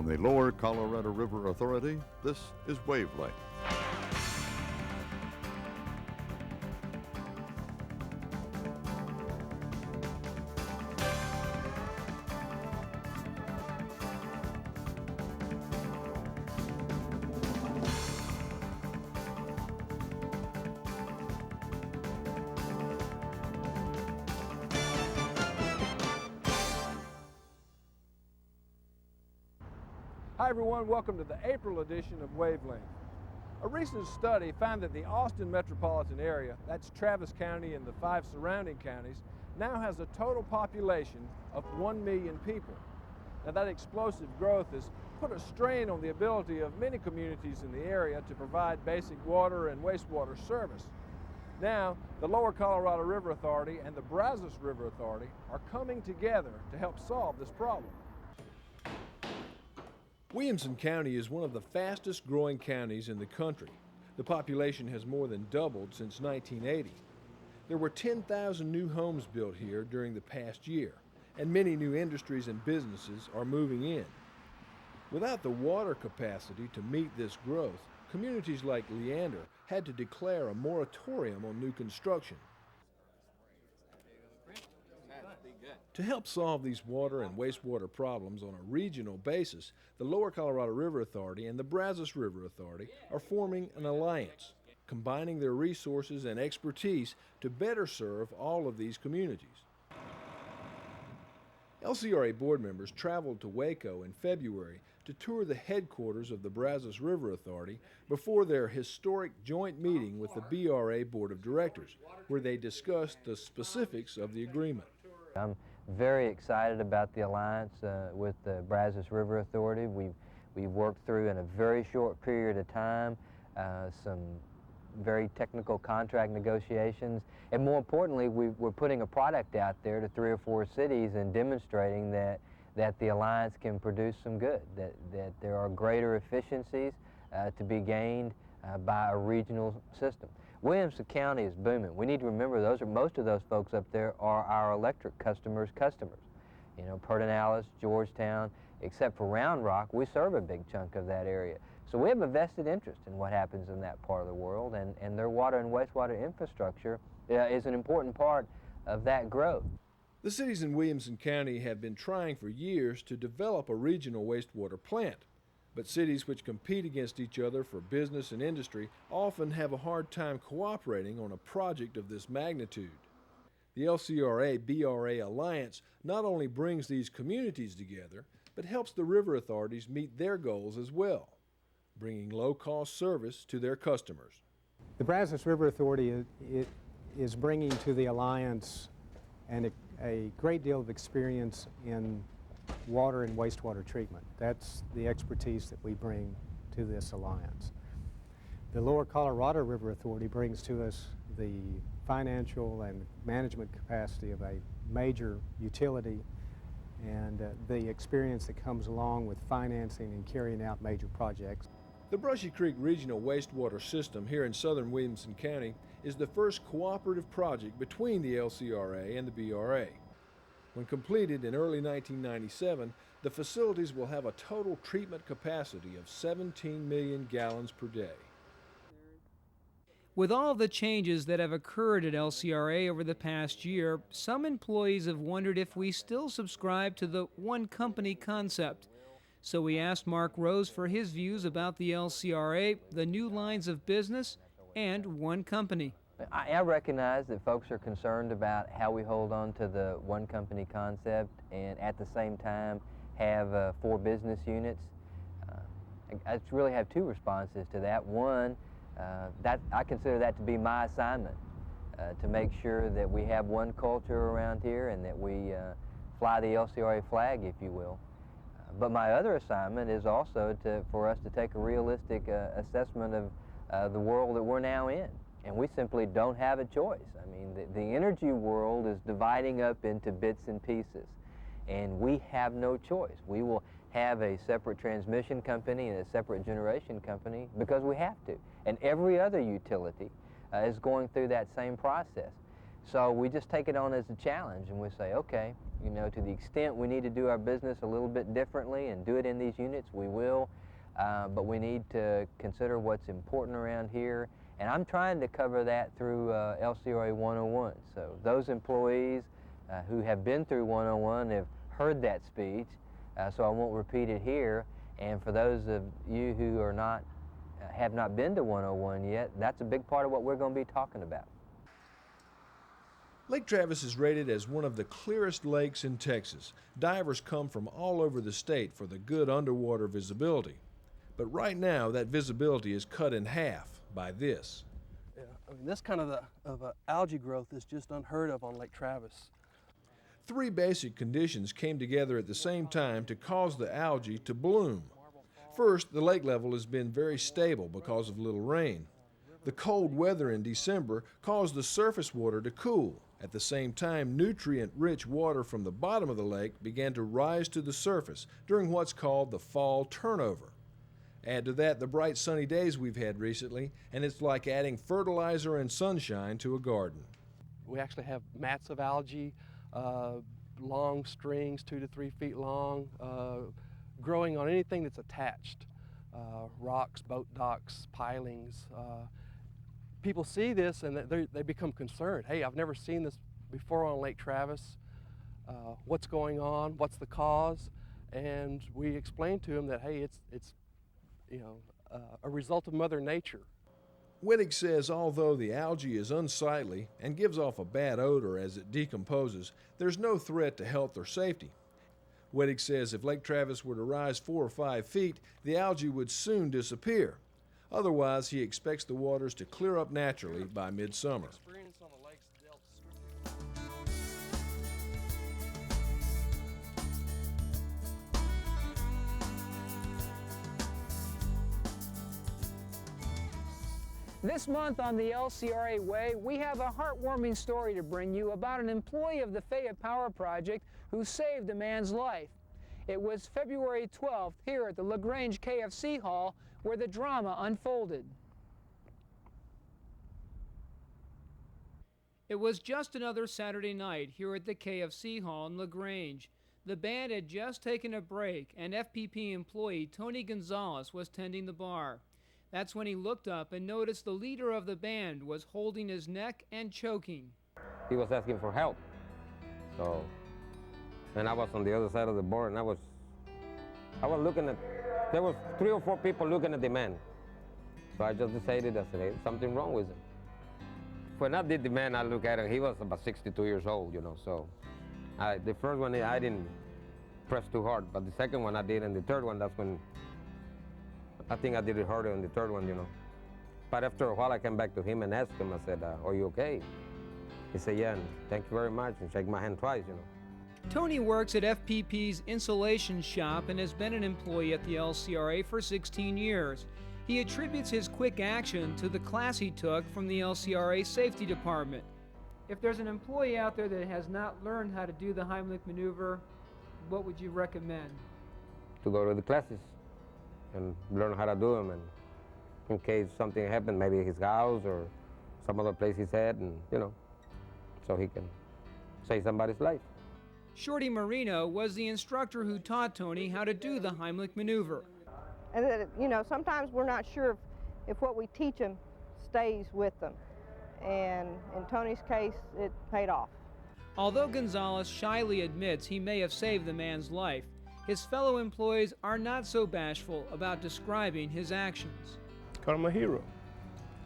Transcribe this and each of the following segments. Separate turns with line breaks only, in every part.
From the Lower Colorado River Authority, this is Wavelength.
Hi everyone, welcome to the April edition of Wavelength. A recent study found that the Austin metropolitan area, that's Travis County and the 5 surrounding counties, now has a total population of 1 million people. Now that explosive growth has put a strain on the ability of many communities in the area to provide basic water and wastewater service. Now, the Lower Colorado River Authority and the Brazos River Authority are coming together to help solve this problem. Williamson County is one of the fastest growing counties in the country. The population has more than doubled since 1980. There were 10,000 new homes built here during the past year, and many new industries and businesses are moving in. Without the water capacity to meet this growth, communities like Leander had to declare a moratorium on new construction. To help solve these water and wastewater problems on a regional basis, the Lower Colorado River Authority and the Brazos River Authority are forming an alliance, combining their resources and expertise to better serve all of these communities. LCRA board members traveled to Waco in February to tour the headquarters of the Brazos River Authority before their historic joint meeting with the BRA Board of Directors, where they discussed the specifics of the agreement.
I'm very excited about the alliance with the Brazos River Authority. We've worked through in a very short period of time some very technical contract negotiations, and more importantly, we're putting a product out there to 3 or 4 cities and demonstrating that the alliance can produce some good, that there are greater efficiencies to be gained by a regional system. Williamson County is booming. We need to remember most of those folks up there are our electric customers. You know, Pedernales, Georgetown, except for Round Rock, we serve a big chunk of that area. So we have a vested interest in what happens in that part of the world, and their water and wastewater infrastructure is an important part of that growth.
The cities in Williamson County have been trying for years to develop a regional wastewater plant. But cities which compete against each other for business and industry often have a hard time cooperating on a project of this magnitude. The LCRA-BRA alliance not only brings these communities together, but helps the river authorities meet their goals as well, bringing low-cost service to their customers.
The Brazos River Authority is bringing to the alliance a great deal of experience in water and wastewater treatment. That's the expertise that we bring to this alliance. The Lower Colorado River Authority brings to us the financial and management capacity of a major utility and the experience that comes along with financing and carrying out major projects.
The Brushy Creek Regional Wastewater System here in southern Williamson County is the first cooperative project between the LCRA and the BRA. When completed in early 1997, the facilities will have a total treatment capacity of 17 million gallons per day.
With all the changes that have occurred at LCRA over the past year, some employees have wondered if we still subscribe to the one company concept. So we asked Mark Rose for his views about the LCRA, the new lines of business, and one company.
I recognize that folks are concerned about how we hold on to the one company concept and at the same time have 4 business units. I really have 2 responses to that. One, that I consider that to be my assignment, to make sure that we have one culture around here and that we fly the LCRA flag, if you will. But my other assignment is also for us to take a realistic assessment of the world that we're now in. And we simply don't have a choice. I mean, the energy world is dividing up into bits and pieces, and we have no choice. We will have a separate transmission company and a separate generation company because we have to. And every other utility is going through that same process. So we just take it on as a challenge, and we say, okay, you know, to the extent we need to do our business a little bit differently and do it in these units, we will. But we need to consider what's important around here. And I'm trying to cover that through LCRA 101. So those employees who have been through 101 have heard that speech, so I won't repeat it here. And for those of you who are not, have not been to 101 yet, that's a big part of what we're going to be talking about.
Lake Travis is rated as one of the clearest lakes in Texas. Divers come from all over the state for the good underwater visibility. But right now, that visibility is cut in half by this.
Yeah, I mean, this kind of algae growth is just unheard of on Lake Travis.
Three basic conditions came together at the same time to cause the algae to bloom. First, the lake level has been very stable because of little rain. The cold weather in December caused the surface water to cool. At the same time, nutrient-rich water from the bottom of the lake began to rise to the surface during what's called the fall turnover. Add to that the bright sunny days we've had recently, and it's like adding fertilizer and sunshine to a garden.
We actually have mats of algae, long strings, 2 to 3 feet long, growing on anything that's attached. Rocks, boat docks, pilings. People see this and they become concerned. Hey, I've never seen this before on Lake Travis. What's going on? What's the cause? And we explain to them that, hey, it's you know, a result of Mother Nature.
Wittig says although the algae is unsightly and gives off a bad odor as it decomposes, there's no threat to health or safety. Wittig says if Lake Travis were to rise 4 or 5 feet, the algae would soon disappear. Otherwise, he expects the waters to clear up naturally by midsummer.
This month on the LCRA Way, we have a heartwarming story to bring you about an employee of the Fayette Power Project who saved a man's life. It was February 12th here at the LaGrange KFC Hall where the drama unfolded. It was just another Saturday night here at the KFC Hall in LaGrange. The band had just taken a break and FPP employee Tony Gonzalez was tending the bar. That's when he looked up and noticed the leader of the band was holding his neck and choking.
He was asking for help. So, and I was on the other side of the bar, and I was looking at, there was 3 or 4 people looking at the man. So I just decided, I said, hey, something wrong with him. When I did the man, I looked at him, he was about 62 years old, you know, so. The first one, I didn't press too hard, but the second one I did, and the third one, that's when I think I did it harder on the third one, you know. But after a while, I came back to him and asked him, I said, are you okay? He said, yeah, and thank you very much, and shake my hand twice, you know.
Tony works at FPP's insulation shop and has been an employee at the LCRA for 16 years. He attributes his quick action to the class he took from the LCRA Safety Department. If there's an employee out there that has not learned how to do the Heimlich maneuver, what would you recommend?
To go to the classes and learn how to do them, and in case something happened, maybe his house or some other place he's at, and you know, so he can save somebody's life.
Shorty Marino was the instructor who taught Tony how to do the Heimlich maneuver.
And you know, sometimes we're not sure if what we teach them stays with them. And in Tony's case, it paid off.
Although Gonzalez shyly admits he may have saved the man's life, his fellow employees are not so bashful about describing his actions.
Call him a hero.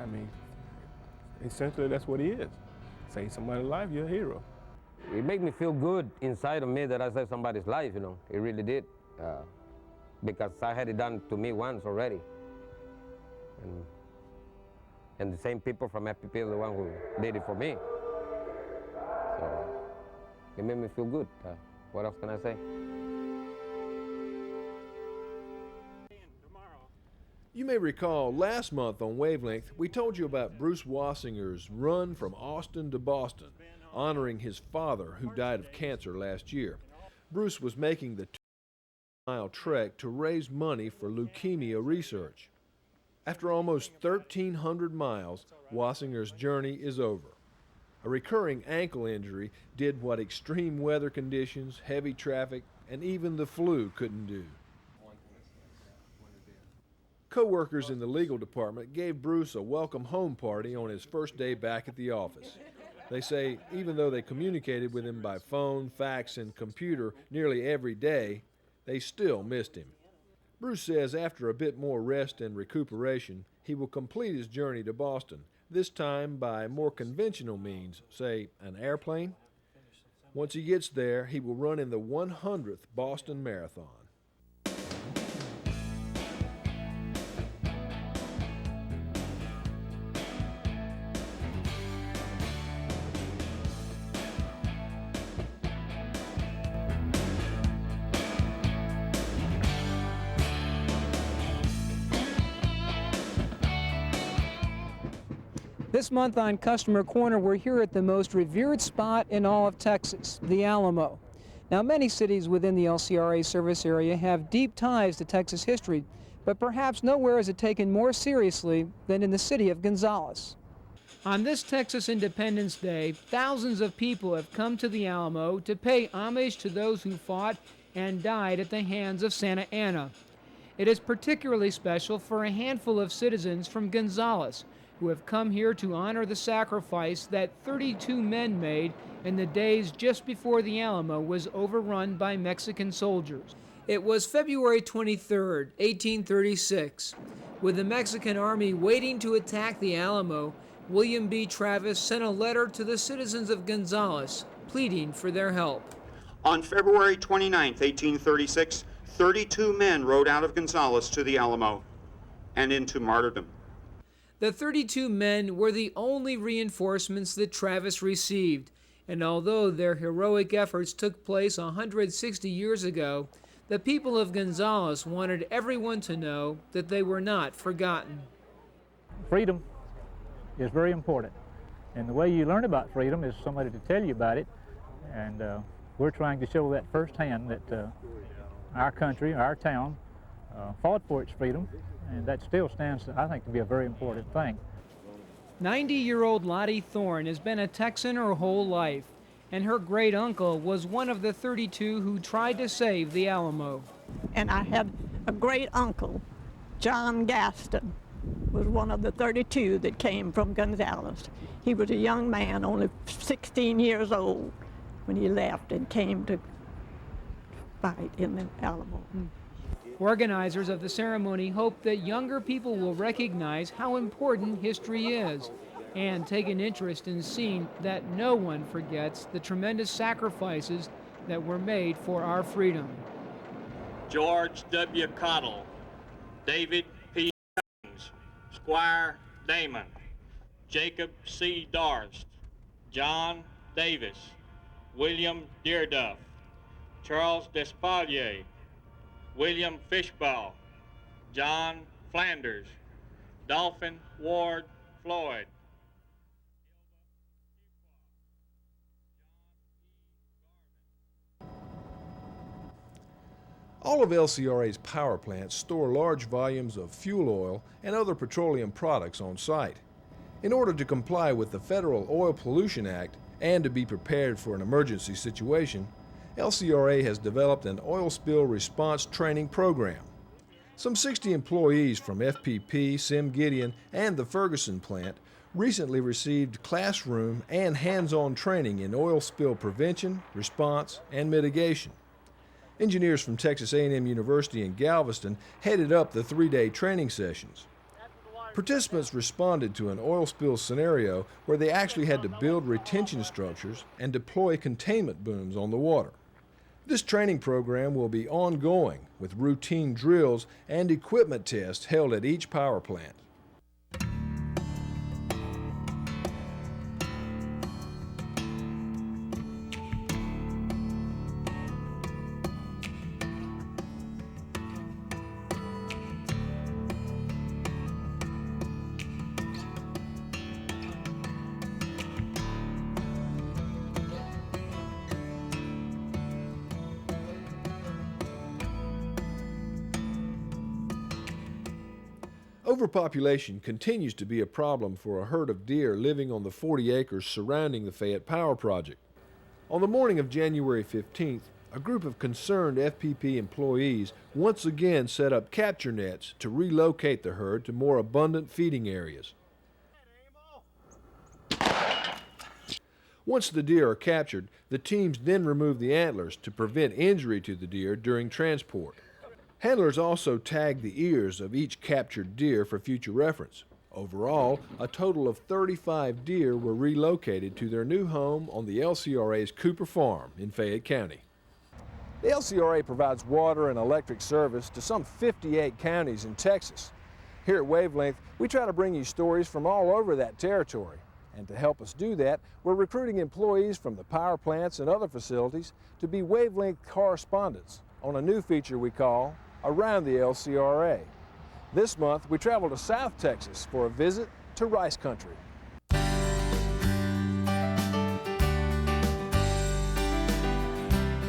I mean, essentially that's what he is. Save somebody's life, you're a hero.
It made me feel good inside of me that I saved somebody's life, you know. It really did. Because I had it done to me once already. And the same people from FPP are the one who did it for me. So it made me feel good. What else can I say?
You may recall last month on Wavelength, we told you about Bruce Wassinger's run from Austin to Boston, honoring his father who died of cancer last year. Bruce was making the 2-mile trek to raise money for leukemia research. After almost 1,300 miles, Wassinger's journey is over. A recurring ankle injury did what extreme weather conditions, heavy traffic, and even the flu couldn't do. Co-workers in the legal department gave Bruce a welcome home party on his first day back at the office. They say even though they communicated with him by phone, fax, and computer nearly every day, they still missed him. Bruce says after a bit more rest and recuperation, he will complete his journey to Boston, this time by more conventional means, say an airplane. Once he gets there, he will run in the 100th Boston Marathon.
This month on Customer Corner, we're here at the most revered spot in all of Texas, the Alamo. Now, many cities within the LCRA service area have deep ties to Texas history, but perhaps nowhere is it taken more seriously than in the city of Gonzales. On this Texas Independence Day, thousands of people have come to the Alamo to pay homage to those who fought and died at the hands of Santa Anna. It is particularly special for a handful of citizens from Gonzales who have come here to honor the sacrifice that 32 men made in the days just before the Alamo was overrun by Mexican soldiers. It was February 23, 1836. With the Mexican army waiting to attack the Alamo, William B. Travis sent a letter to the citizens of Gonzales pleading for their help.
On February 29, 1836, 32 men rode out of Gonzales to the Alamo and into martyrdom.
The 32 men were the only reinforcements that Travis received, and although their heroic efforts took place 160 years ago, the people of Gonzales wanted everyone to know that they were not forgotten.
Freedom is very important, and the way you learn about freedom is somebody to tell you about it, and we're trying to show that firsthand that our country, our town, fought for its freedom, and that still stands, I think, to be a very important thing.
90-year-old Lottie Thorne has been a Texan her whole life, and her great-uncle was one of the 32 who tried to save the Alamo.
And I had a great-uncle, John Gaston, was one of the 32 that came from Gonzales. He was a young man, only 16 years old, when he left and came to fight in the Alamo.
Organizers of the ceremony hope that younger people will recognize how important history is and take an interest in seeing that no one forgets the tremendous sacrifices that were made for our freedom.
George W. Cottle, David P. Cummings, Squire Damon, Jacob C. Darst, John Davis, William Dearduff, Charles Despalier, William Fishbaugh, John Flanders, Dolphin Ward Floyd.
All of LCRA's power plants store large volumes of fuel oil and other petroleum products on site. In order to comply with the Federal Oil Pollution Act and to be prepared for an emergency situation, LCRA has developed an oil spill response training program. Some 60 employees from FPP, Sim Gideon, and the Ferguson plant recently received classroom and hands-on training in oil spill prevention, response, and mitigation. Engineers from Texas A&M University in Galveston headed up the 3-day training sessions. Participants responded to an oil spill scenario where they actually had to build retention structures and deploy containment booms on the water. This training program will be ongoing with routine drills and equipment tests held at each power plant. Overpopulation continues to be a problem for a herd of deer living on the 40 acres surrounding the Fayette Power Project. On the morning of January 15th, a group of concerned FPP employees once again set up capture nets to relocate the herd to more abundant feeding areas. Once the deer are captured, the teams then remove the antlers to prevent injury to the deer during transport. Handlers also tag the ears of each captured deer for future reference. Overall, a total of 35 deer were relocated to their new home on the LCRA's Cooper Farm in Fayette County. The LCRA provides water and electric service to some 58 counties in Texas. Here at Wavelength, we try to bring you stories from all over that territory. And to help us do that, we're recruiting employees from the power plants and other facilities to be Wavelength correspondents on a new feature we call Around the LCRA. This month, we travel to South Texas for a visit to rice country.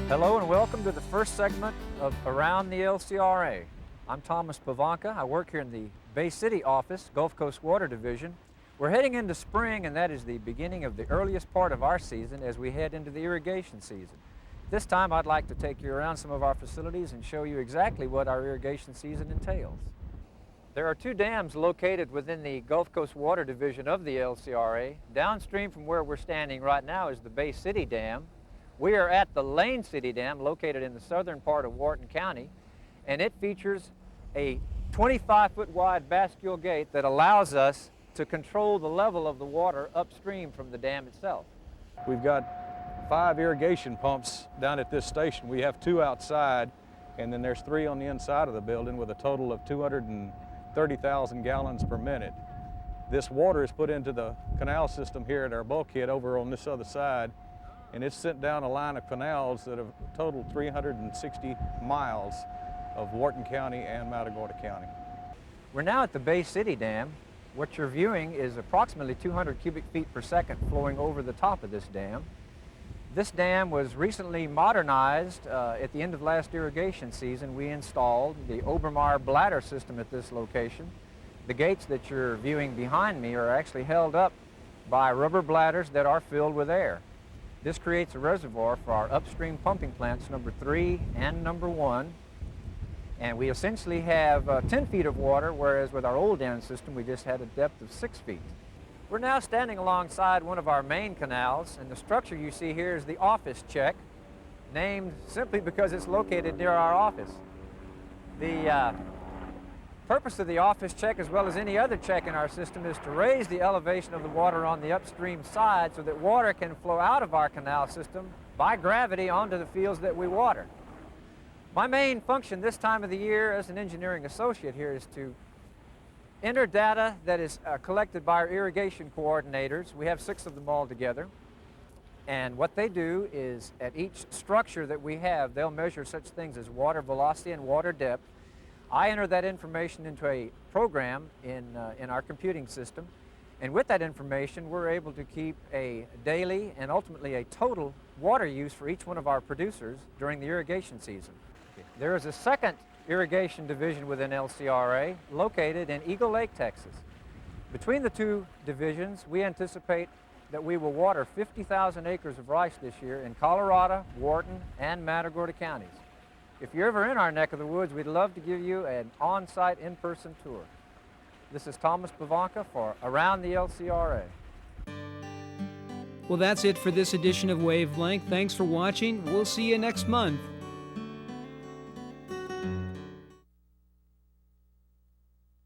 Hello and welcome to the first segment of Around the LCRA. I'm Thomas Pavanka. I work here in the Bay City office, Gulf Coast Water Division. We're heading into spring, and that is the beginning of the earliest part of our season as we head into the irrigation season. This time I'd like to take you around some of our facilities and show you exactly what our irrigation season entails. There are two dams located within the Gulf Coast Water Division of the LCRA. Downstream from where we're standing right now is the Bay City Dam. We are at the Lane City Dam, located in the southern part of Wharton County, and it features a 25-foot wide bascule gate that allows us to control the level of the water upstream from the dam itself.
We've got 5 irrigation pumps down at this station. We have 2 outside, and then there's 3 on the inside of the building with a total of 230,000 gallons per minute. This water is put into the canal system here at our bulkhead over on this other side, and it's sent down a line of canals that have totaled 360 miles of Wharton County and Matagorda County.
We're now at the Bay City Dam. What you're viewing is approximately 200 cubic feet per second flowing over the top of this dam. This dam was recently modernized. At the end of last irrigation season, we installed the Obermeyer bladder system at this location. The gates that you're viewing behind me are actually held up by rubber bladders that are filled with air. This creates a reservoir for our upstream pumping plants number 3 and number 1. And we essentially have 10 feet of water, whereas with our old dam system, we just had a depth of 6 feet. We're now standing alongside one of our main canals, and the structure you see here is the office check, named simply because it's located near our office. The purpose of the office check, as well as any other check in our system, is to raise the elevation of the water on the upstream side so that water can flow out of our canal system by gravity onto the fields that we water. My main function this time of the year as an engineering associate here is to enter data that is collected by our irrigation coordinators. We have 6 of them all together. And what they do is at each structure that we have, they'll measure such things as water velocity and water depth. I enter that information into a program in our computing system. And with that information, we're able to keep a daily and ultimately a total water use for each one of our producers during the irrigation season. There is a second irrigation division within LCRA located in Eagle Lake, Texas. Between the 2 divisions, we anticipate that we will water 50,000 acres of rice this year in Colorado, Wharton, and Matagorda counties. If you're ever in our neck of the woods, we'd love to give you an on-site, in-person tour. This is Thomas Pavanka for Around the LCRA.
Well, that's it for this edition of Wavelength. Thanks for watching. We'll see you next month.